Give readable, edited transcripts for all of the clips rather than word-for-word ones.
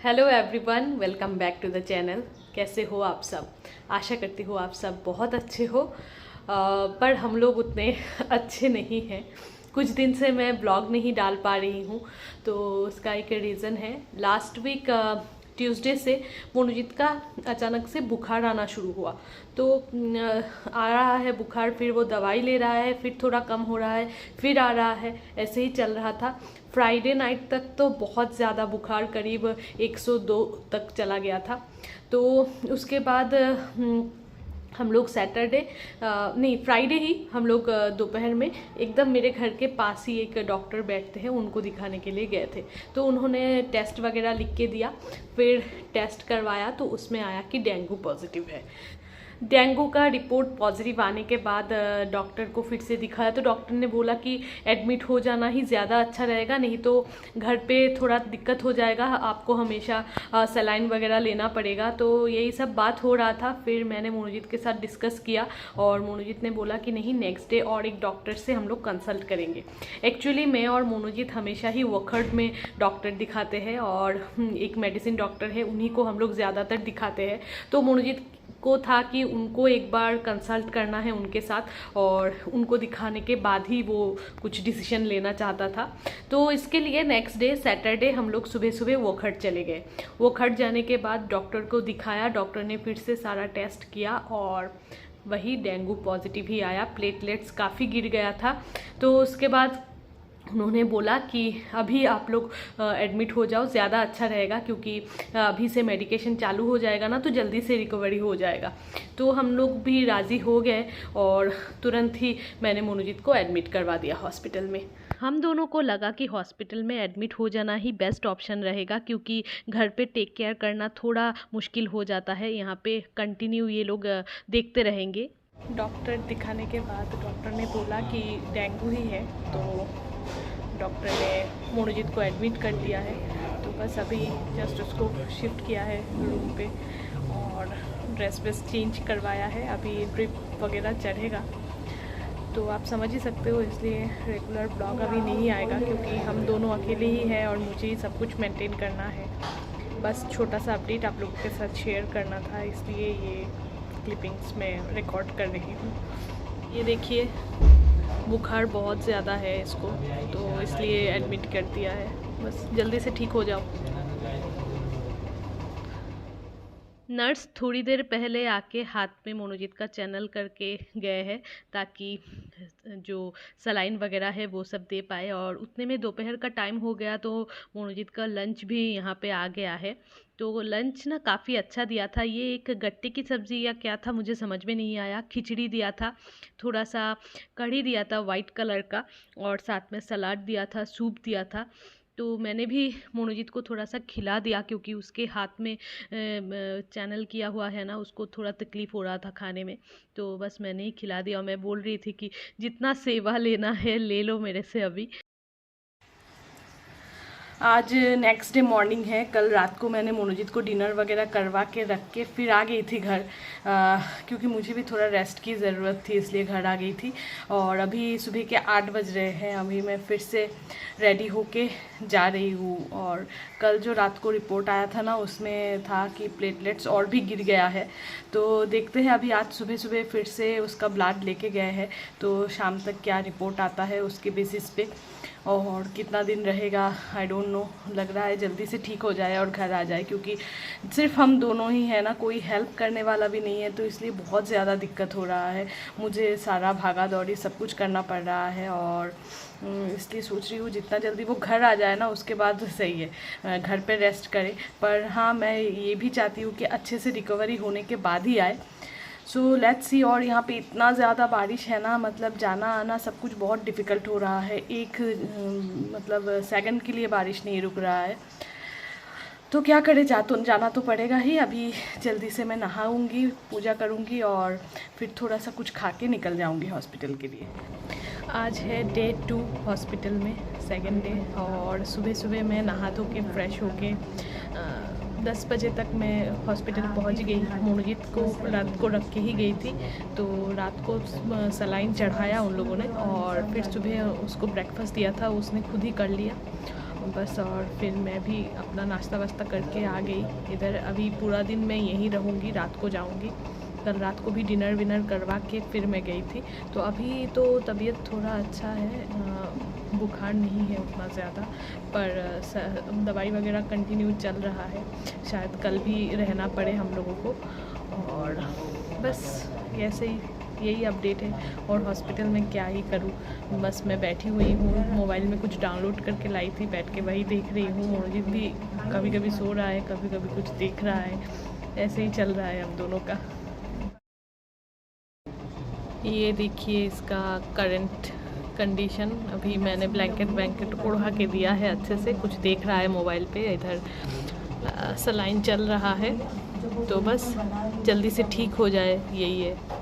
Hello everyone, welcome back to the channel. कैसे हो आप सब? आशा करती हूँ आप सब बहुत अच्छे हो। पर हम लोग उतने अच्छे नहीं हैं। कुछ दिन से मैं ब्लॉग नहीं डाल पा रही हूँ, तो उसका एक रीज़न है। लास्ट वीक ट्यूसडे से मोनूजित का अचानक से बुखार आना शुरू हुआ। तो आ रहा है बुखार, फिर वो दवाई ले रहा है, फिर थोड़ा कम हो रहा है, फिर आ रहा है, ऐसे ही चल रहा था। फ्राइडे नाइट तक तो बहुत ज़्यादा बुखार, करीब 102 तक चला गया था। तो उसके बाद हम लोग सैटरडे नहीं फ्राइडे ही हम लोग दोपहर में एकदम मेरे घर के पास ही एक डॉक्टर बैठते हैं, उनको दिखाने के लिए गए थे। तो उन्होंने टेस्ट वगैरह लिख के दिया, फिर टेस्ट करवाया तो उसमें आया कि डेंगू पॉजिटिव है। डेंगू का रिपोर्ट पॉजिटिव आने के बाद डॉक्टर को फिर से दिखाया, तो डॉक्टर ने बोला कि एडमिट हो जाना ही ज़्यादा अच्छा रहेगा, नहीं तो घर पे थोड़ा दिक्कत हो जाएगा, आपको हमेशा सलाइन वगैरह लेना पड़ेगा। तो यही सब बात हो रहा था। फिर मैंने मोनूजित के साथ डिस्कस किया और मोनूजित ने बोला कि नहीं, नेक्स्ट डे और एक डॉक्टर से हम लोग कंसल्ट करेंगे। एक्चुअली मैं और मोनूजित हमेशा ही वखर्ड में डॉक्टर दिखाते हैं और एक मेडिसिन डॉक्टर है, उन्हीं को हम लोग ज़्यादातर दिखाते हैं। तो मोनूजित को था कि उनको एक बार कंसल्ट करना है उनके साथ, और उनको दिखाने के बाद ही वो कुछ डिसीजन लेना चाहता था। तो इसके लिए नेक्स्ट डे सैटरडे हम लोग सुबह सुबह वोखर्ड चले गए। वोखर्ड जाने के बाद डॉक्टर को दिखाया, डॉक्टर ने फिर से सारा टेस्ट किया और वही डेंगू पॉजिटिव ही आया। प्लेटलेट्स काफ़ी गिर गया था। तो उसके बाद उन्होंने बोला कि अभी आप लोग एडमिट हो जाओ, ज़्यादा अच्छा रहेगा, क्योंकि अभी से मेडिकेशन चालू हो जाएगा ना तो जल्दी से रिकवरी हो जाएगा। तो हम लोग भी राज़ी हो गए और तुरंत ही मैंने मोनूजित को एडमिट करवा दिया हॉस्पिटल में। हम दोनों को लगा कि हॉस्पिटल में एडमिट हो जाना ही बेस्ट ऑप्शन रहेगा, क्योंकि घर पे टेक केयर करना थोड़ा मुश्किल हो जाता है। यहाँ पे कंटिन्यू ये लोग देखते रहेंगे। डॉक्टर दिखाने के बाद डॉक्टर ने बोला कि डेंगू ही है, तो डॉक्टर ने मोनूजित को एडमिट कर दिया है। तो बस अभी जस्ट उसको शिफ्ट किया है रूम पे और ड्रेस वेस चेंज करवाया है। अभी ड्रिप वगैरह चढ़ेगा, तो आप समझ ही सकते हो, इसलिए रेगुलर ब्लॉग अभी नहीं आएगा, क्योंकि हम दोनों अकेले ही हैं और मुझे ही सब कुछ मेंटेन करना है। बस छोटा सा अपडेट आप लोगों के साथ शेयर करना था, इसलिए ये क्लिपिंग्स में रिकॉर्ड कर रही हूँ। ये देखिए, बुखार बहुत ज़्यादा है इसको, तो इसलिए एडमिट कर दिया है। बस जल्दी से ठीक हो जाओ। नर्स थोड़ी देर पहले आके हाथ में मोनूजित का चैनल करके गए हैं, ताकि जो सलाइन वगैरह है वो सब दे पाए। और उतने में दोपहर का टाइम हो गया, तो मोनूजित का लंच भी यहाँ पे आ गया है। तो लंच ना काफ़ी अच्छा दिया था। ये एक गट्टे की सब्ज़ी या क्या था मुझे समझ में नहीं आया। खिचड़ी दिया था, थोड़ा सा कढ़ी दिया था वाइट कलर का, और साथ में सलाद दिया था, सूप दिया था। तो मैंने भी मोनूजित को थोड़ा सा खिला दिया, क्योंकि उसके हाथ में चैनल किया हुआ है ना, उसको थोड़ा तकलीफ़ हो रहा था खाने में। तो बस मैंने ही खिला दिया, और मैं बोल रही थी कि जितना सेवा लेना है ले लो मेरे से अभी। आज नेक्स्ट डे मॉर्निंग है। कल रात को मैंने मोनूजित को डिनर वगैरह करवा के रख के फिर आ गई थी घर, क्योंकि मुझे भी थोड़ा रेस्ट की ज़रूरत थी, इसलिए घर आ गई थी। और अभी सुबह के 8 बज रहे हैं। अभी मैं फिर से रेडी होके जा रही हूँ। और कल जो रात को रिपोर्ट आया था ना, उसमें था कि प्लेटलेट्स और भी गिर गया है। तो देखते हैं, अभी आज सुबह सुबह फिर से उसका ब्लड लेके गए हैं, तो शाम तक क्या रिपोर्ट आता है उसके बेसिस पे, और कितना दिन रहेगा आई डोंट नो। लग रहा है जल्दी से ठीक हो जाए और घर आ जाए, क्योंकि सिर्फ हम दोनों ही हैं ना, कोई हेल्प करने वाला भी नहीं है। तो इसलिए बहुत ज़्यादा दिक्कत हो रहा है, मुझे सारा भागा दौड़ी सब कुछ करना पड़ रहा है। और इसलिए सोच रही हूँ जितना जल्दी वो घर आ जाए ना, उसके बाद सही है, घर पे रेस्ट करे। पर हाँ, मैं ये भी चाहती हूँ कि अच्छे से रिकवरी होने के बाद ही आए। So let's see. और यहाँ पे इतना ज़्यादा बारिश है ना, मतलब जाना आना सब कुछ बहुत डिफ़िकल्ट हो रहा है। एक मतलब सेकंड के लिए बारिश नहीं रुक रहा है। तो क्या करे, जाना तो पड़ेगा ही। अभी जल्दी से मैं नहाऊंगी, पूजा करूंगी और फिर थोड़ा सा कुछ खा के निकल जाऊंगी हॉस्पिटल के लिए। आज है डे 2 हॉस्पिटल में, सेकंड डे। और सुबह सुबह मैं नहा धो के फ्रेश होके 10 बजे तक मैं हॉस्पिटल पहुंच गई। मोनूजित को रात को रख के ही गई थी, तो रात को सलाइन चढ़ाया उन लोगों ने, और फिर सुबह उसको ब्रेकफास्ट दिया था, उसने खुद ही कर लिया। बस और फिर मैं भी अपना नाश्ता वास्ता करके आ गई इधर। अभी पूरा दिन मैं यहीं रहूँगी, रात को जाऊँगी। कल रात को भी डिनर विनर करवा के फिर मैं गई थी। तो अभी तो तबीयत थोड़ा अच्छा है, बुखार नहीं है उतना ज़्यादा, पर दवाई वगैरह कंटिन्यू चल रहा है। शायद कल भी रहना पड़े हम लोगों को। और बस ऐसे ही यही अपडेट है। और हॉस्पिटल में क्या ही करूँ, बस मैं बैठी हुई हूँ, मोबाइल में कुछ डाउनलोड करके लाई थी, बैठ के वही देख रही हूँ। मनोजीत भी कभी कभी सो रहा है, कभी कभी कुछ देख रहा है, ऐसे ही चल रहा है हम दोनों का। ये देखिए इसका करंट कंडीशन। अभी मैंने ब्लैंकेट उड़ा के दिया है अच्छे से, कुछ देख रहा है मोबाइल पे। इधर सलाइन चल रहा है, तो बस जल्दी से ठीक हो जाए, यही है।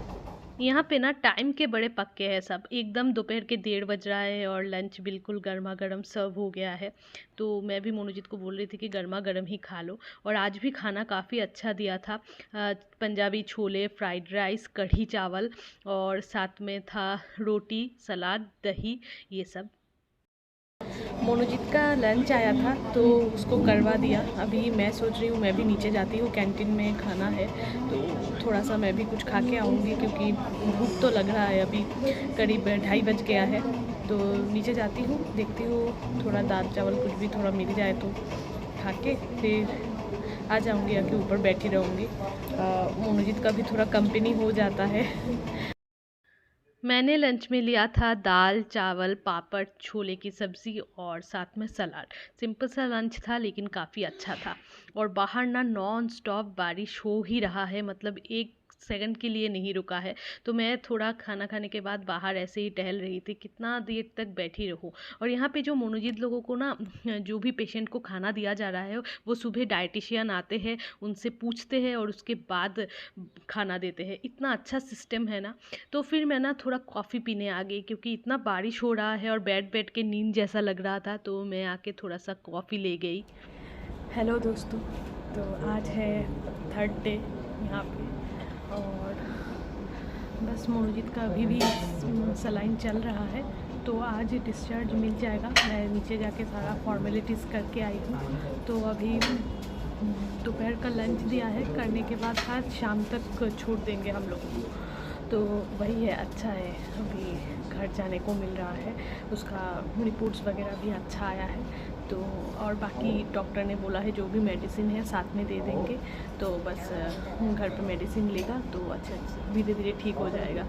यहाँ पे ना टाइम के बड़े पक्के हैं सब। एकदम दोपहर के 1:30 बज रहा है और लंच बिल्कुल गर्मा गर्म सर्व हो गया है। तो मैं भी मनोजीत को बोल रही थी कि गर्मा गर्म ही खा लो। और आज भी खाना काफ़ी अच्छा दिया था। पंजाबी छोले, फ्राइड राइस, कढ़ी चावल और साथ में था रोटी, सलाद, दही, ये सब। मोनोजीत का लंच आया था तो उसको करवा दिया। अभी मैं सोच रही हूँ मैं भी नीचे जाती हूँ, कैंटीन में खाना है तो थोड़ा सा मैं भी कुछ खा के आऊँगी, क्योंकि भूख तो लग रहा है। अभी करीब 2:30 बज गया है, तो नीचे जाती हूँ, देखती हूँ थोड़ा दाल चावल कुछ भी थोड़ा मिल जाए तो खा के फिर आ जाऊँगी, आके ऊपर बैठी रहूँगी। मोनोजीत का भी थोड़ा कंपनी हो जाता है। मैंने लंच में लिया था दाल चावल, पापड़, छोले की सब्ज़ी और साथ में सलाद। सिंपल सा लंच था लेकिन काफ़ी अच्छा था। और बाहर ना नॉन स्टॉप बारिश हो ही रहा है, मतलब एक सेकंड के लिए नहीं रुका है। तो मैं थोड़ा खाना खाने के बाद बाहर ऐसे ही टहल रही थी, कितना देर तक बैठी रहूँ। और यहाँ पे जो मनोजीत लोगों को ना, जो भी पेशेंट को खाना दिया जा रहा है, वो सुबह डाइटिशियन आते हैं, उनसे पूछते हैं और उसके बाद खाना देते हैं। इतना अच्छा सिस्टम है ना। तो फिर मैं ना थोड़ा कॉफ़ी पीने आ गई, क्योंकि इतना बारिश हो रहा है और बैठ बैठ के नींद जैसा लग रहा था, तो मैं आके थोड़ा सा कॉफ़ी ले गई। हेलो दोस्तों, तो आज है 3rd डे यहाँ पे। और बस मनोजीत का अभी भी सलाइन चल रहा है, तो आज डिस्चार्ज मिल जाएगा। मैं नीचे जाके सारा फॉर्मेलिटीज़ करके आई हूँ। तो अभी दोपहर का लंच दिया है, करने के बाद आज शाम तक छोड़ देंगे हम लोगों को। तो वही है, अच्छा है। अभी घर जाने को मिल रहा है, उसका रिपोर्ट्स वगैरह भी अच्छा आया है। तो और बाकी डॉक्टर ने बोला है जो भी मेडिसिन है साथ में दे देंगे, तो बस घर पे मेडिसिन लेगा तो अच्छा धीरे धीरे ठीक हो जाएगा।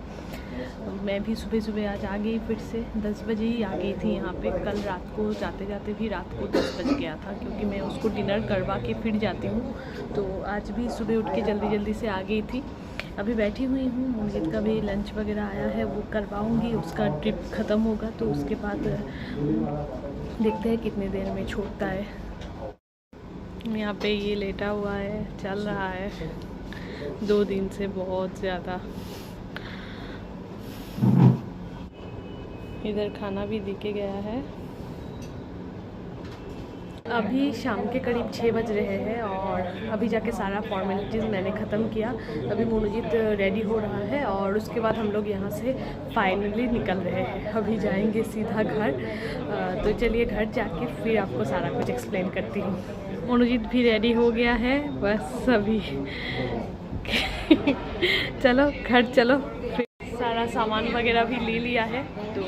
मैं भी सुबह सुबह आज आ गई, फिर से 10 बजे ही आ गई थी यहाँ पे। कल रात को जाते जाते भी रात को 10 बज गया था, क्योंकि मैं उसको डिनर करवा के फिर जाती हूँ। तो आज भी सुबह उठ के जल्दी जल्दी से आ गई थी। अभी बैठी हुई हूँ, मनोजीत का भी लंच वगैरह आया है, वो करवाऊँगी। उसका ट्रिप ख़त्म होगा तो उसके बाद देखते हैं कितने देर में छोड़ता है। यहाँ पे ये लेटा हुआ है, चल रहा है 2 दिन से बहुत ज़्यादा। इधर खाना भी दिखे गया है। अभी शाम के करीब 6 बज रहे हैं और अभी जाके सारा फॉर्मेलिटीज़ मैंने ख़त्म किया। अभी मनोजीत रेडी हो रहा है और उसके बाद हम लोग यहाँ से फाइनली निकल रहे हैं। अभी जाएंगे सीधा घर। तो चलिए घर जाके फिर आपको सारा कुछ एक्सप्लेन करती हूँ। मनोजीत भी रेडी हो गया है, बस अभी चलो घर चलो। फिर सारा सामान वगैरह भी ले लिया है, तो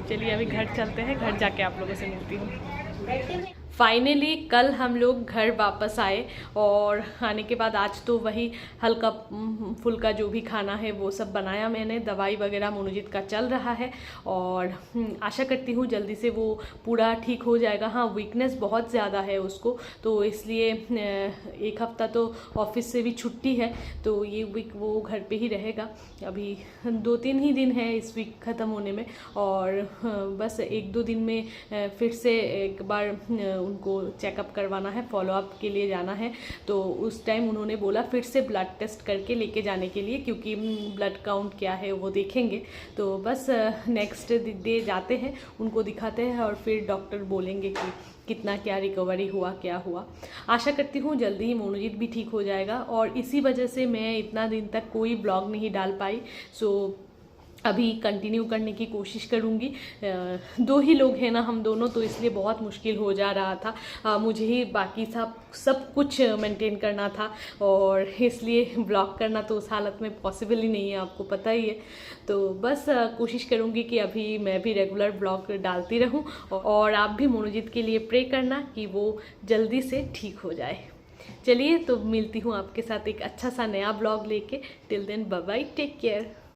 चलिए अभी घर चलते हैं। घर जाके आप लोगों से मिलती हूँ। फाइनली कल हम लोग घर वापस आए और आने के बाद आज तो वही हल्का फुल्का जो भी खाना है वो सब बनाया मैंने। दवाई वगैरह मनोजीत का चल रहा है और आशा करती हूँ जल्दी से वो पूरा ठीक हो जाएगा। हाँ, वीकनेस बहुत ज़्यादा है उसको, तो इसलिए 1 हफ्ता तो ऑफिस से भी छुट्टी है, तो ये वीक वो घर पे ही रहेगा। अभी 2-3 ही दिन है इस वीक ख़त्म होने में, और बस 1-2 दिन में फिर से एक बार उनको चेकअप करवाना है, फॉलोअप के लिए जाना है। तो उस टाइम उन्होंने बोला फिर से ब्लड टेस्ट करके लेके जाने के लिए, क्योंकि ब्लड काउंट क्या है वो देखेंगे। तो बस नेक्स्ट डे जाते हैं, उनको दिखाते हैं और फिर डॉक्टर बोलेंगे कि कितना क्या रिकवरी हुआ, क्या हुआ। आशा करती हूँ जल्दी ही मनोजीत भी ठीक हो जाएगा। और इसी वजह से मैं इतना दिन तक कोई ब्लॉग नहीं डाल पाई। सो अभी कंटिन्यू करने की कोशिश करूँगी। 2 ही लोग हैं ना हम दोनों, तो इसलिए बहुत मुश्किल हो जा रहा था। मुझे ही बाकी सब कुछ मेंटेन करना था, और इसलिए ब्लॉग करना तो उस हालत में पॉसिबल ही नहीं है, आपको पता ही है। तो बस कोशिश करूँगी कि अभी मैं भी रेगुलर ब्लॉग डालती रहूँ, और आप भी मनोजीत के लिए प्रे करना कि वो जल्दी से ठीक हो जाए। चलिए, तो मिलती हूँ आपके साथ एक अच्छा सा नया ब्लॉग लेके। Till then bye bye, take care.